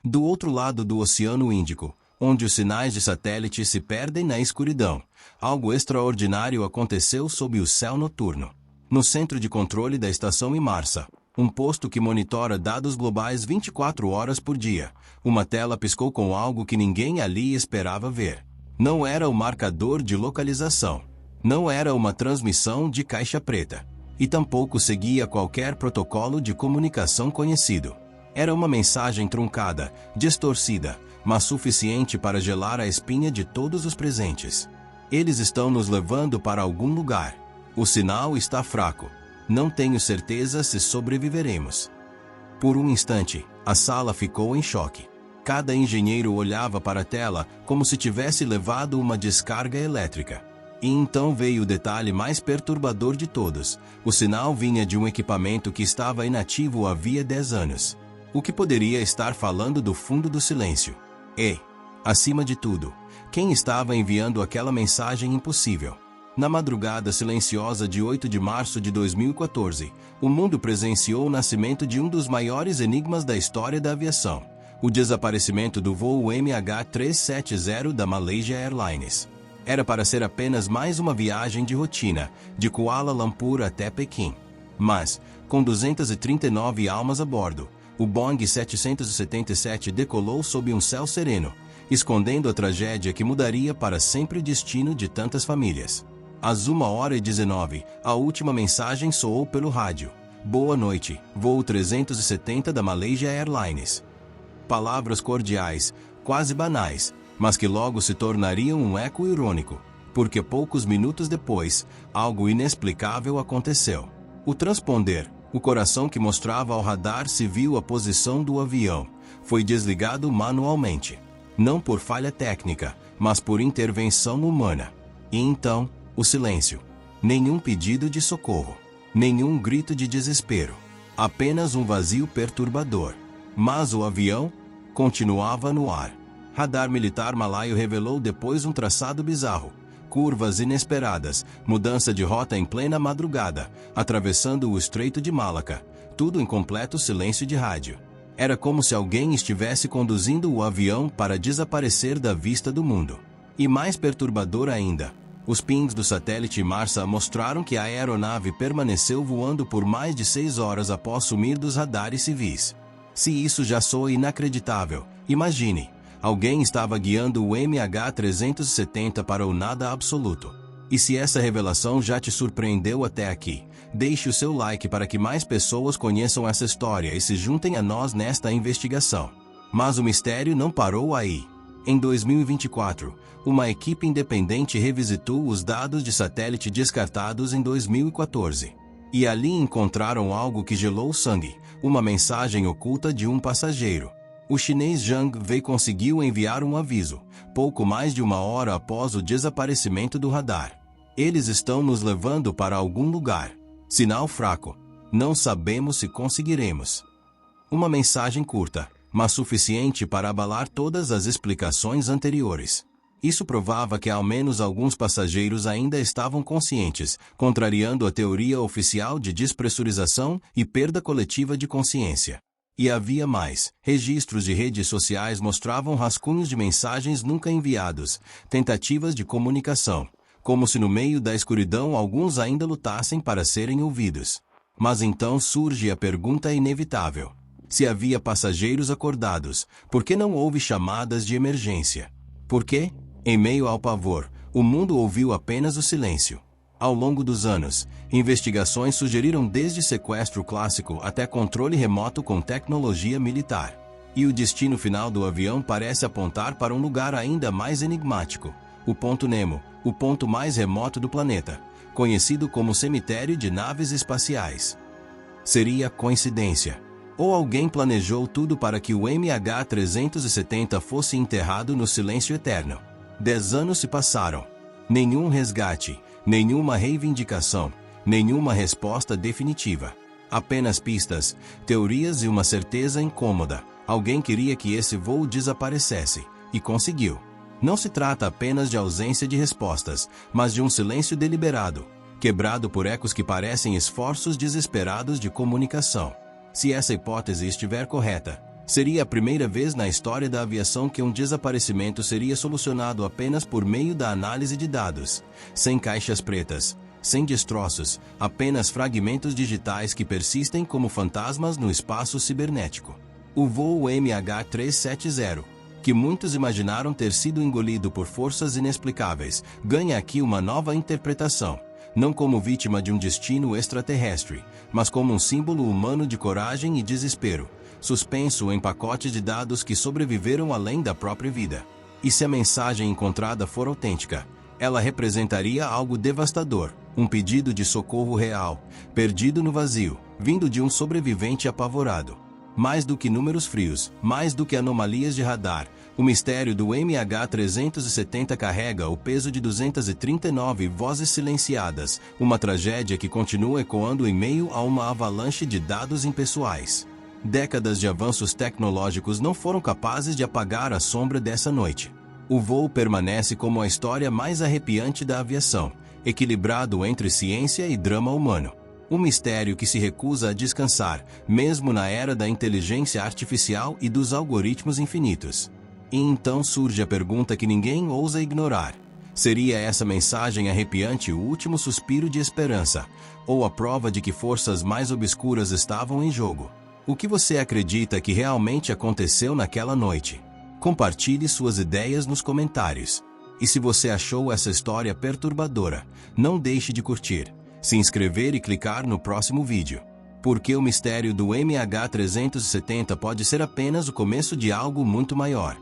Do outro lado do Oceano Índico, onde os sinais de satélite se perdem na escuridão, algo extraordinário aconteceu sob o céu noturno. No centro de controle da estação Inmarsat, um posto que monitora dados globais 24 horas por dia, uma tela piscou com algo que ninguém ali esperava ver. Não era o marcador de localização. Não era uma transmissão de caixa preta. E tampouco seguia qualquer protocolo de comunicação conhecido. Era uma mensagem truncada, distorcida, mas suficiente para gelar a espinha de todos os presentes. Eles estão nos levando para algum lugar. O sinal está fraco. Não tenho certeza se sobreviveremos. Por um instante, a sala ficou em choque. Cada engenheiro olhava para a tela como se tivesse levado uma descarga elétrica. E então veio o detalhe mais perturbador de todos. O sinal vinha de um equipamento que estava inativo havia 10 anos. O que poderia estar falando do fundo do silêncio? E, acima de tudo, quem estava enviando aquela mensagem impossível? Na madrugada silenciosa de 8 de março de 2014, o mundo presenciou o nascimento de um dos maiores enigmas da história da aviação: o desaparecimento do voo MH370 da Malaysia Airlines. Era para ser apenas mais uma viagem de rotina, de Kuala Lumpur até Pequim. Mas, com 239 almas a bordo, o Boeing 777 decolou sob um céu sereno, escondendo a tragédia que mudaria para sempre o destino de tantas famílias. Às 1h19, a última mensagem soou pelo rádio. Boa noite, voo 370 da Malaysia Airlines. Palavras cordiais, quase banais, mas que logo se tornariam um eco irônico, porque poucos minutos depois, algo inexplicável aconteceu. O transponder, o coração que mostrava ao radar civil a posição do avião, foi desligado manualmente. Não por falha técnica, mas por intervenção humana. E então, o silêncio. Nenhum pedido de socorro. Nenhum grito de desespero. Apenas um vazio perturbador. Mas o avião continuava no ar. Radar militar malaio revelou depois um traçado bizarro. Curvas inesperadas, mudança de rota em plena madrugada, atravessando o Estreito de Malaca, tudo em completo silêncio de rádio. Era como se alguém estivesse conduzindo o avião para desaparecer da vista do mundo. E mais perturbador ainda, os pings do satélite Inmarsat mostraram que a aeronave permaneceu voando por mais de 6 horas após sumir dos radares civis. Se isso já soa inacreditável, imagine, alguém estava guiando o MH370 para o nada absoluto. E se essa revelação já te surpreendeu até aqui, deixe o seu like para que mais pessoas conheçam essa história e se juntem a nós nesta investigação. Mas o mistério não parou aí. Em 2024, uma equipe independente revisitou os dados de satélite descartados em 2014. E ali encontraram algo que gelou o sangue, uma mensagem oculta de um passageiro. O chinês Zhang Wei conseguiu enviar um aviso, pouco mais de 1 hora após o desaparecimento do radar. Eles estão nos levando para algum lugar. Sinal fraco. Não sabemos se conseguiremos. Uma mensagem curta, mas suficiente para abalar todas as explicações anteriores. Isso provava que ao menos alguns passageiros ainda estavam conscientes, contrariando a teoria oficial de despressurização e perda coletiva de consciência. E havia mais. Registros de redes sociais mostravam rascunhos de mensagens nunca enviados, tentativas de comunicação, como se no meio da escuridão alguns ainda lutassem para serem ouvidos. Mas então surge a pergunta inevitável. Se havia passageiros acordados, por que não houve chamadas de emergência? Por quê? Em meio ao pavor, o mundo ouviu apenas o silêncio. Ao longo dos anos, investigações sugeriram desde sequestro clássico até controle remoto com tecnologia militar. E o destino final do avião parece apontar para um lugar ainda mais enigmático: o Ponto Nemo, o ponto mais remoto do planeta, conhecido como cemitério de naves espaciais. Seria coincidência? Ou alguém planejou tudo para que o MH370 fosse enterrado no silêncio eterno? 10 anos se passaram. Nenhum resgate, nenhuma reivindicação, nenhuma resposta definitiva. Apenas pistas, teorias e uma certeza incômoda. Alguém queria que esse voo desaparecesse, e conseguiu. Não se trata apenas de ausência de respostas, mas de um silêncio deliberado, quebrado por ecos que parecem esforços desesperados de comunicação. Se essa hipótese estiver correta, Seria a primeira vez na história da aviação que um desaparecimento seria solucionado apenas por meio da análise de dados, sem caixas pretas, sem destroços, apenas fragmentos digitais que persistem como fantasmas no espaço cibernético. O voo MH370, que muitos imaginaram ter sido engolido por forças inexplicáveis, ganha aqui uma nova interpretação, não como vítima de um destino extraterrestre, mas como um símbolo humano de coragem e desespero, suspenso em pacotes de dados que sobreviveram além da própria vida. E se a mensagem encontrada for autêntica, ela representaria algo devastador, um pedido de socorro real, perdido no vazio, vindo de um sobrevivente apavorado. Mais do que números frios, mais do que anomalias de radar, o mistério do MH370 carrega o peso de 239 vozes silenciadas, uma tragédia que continua ecoando em meio a uma avalanche de dados impessoais. Décadas de avanços tecnológicos não foram capazes de apagar a sombra dessa noite. O voo permanece como a história mais arrepiante da aviação, equilibrado entre ciência e drama humano. Um mistério que se recusa a descansar, mesmo na era da inteligência artificial e dos algoritmos infinitos. E então surge a pergunta que ninguém ousa ignorar. Seria essa mensagem arrepiante o último suspiro de esperança, ou a prova de que forças mais obscuras estavam em jogo? O que você acredita que realmente aconteceu naquela noite? Compartilhe suas ideias nos comentários. E se você achou essa história perturbadora, não deixe de curtir, se inscrever e clicar no próximo vídeo. Porque o mistério do MH370 pode ser apenas o começo de algo muito maior.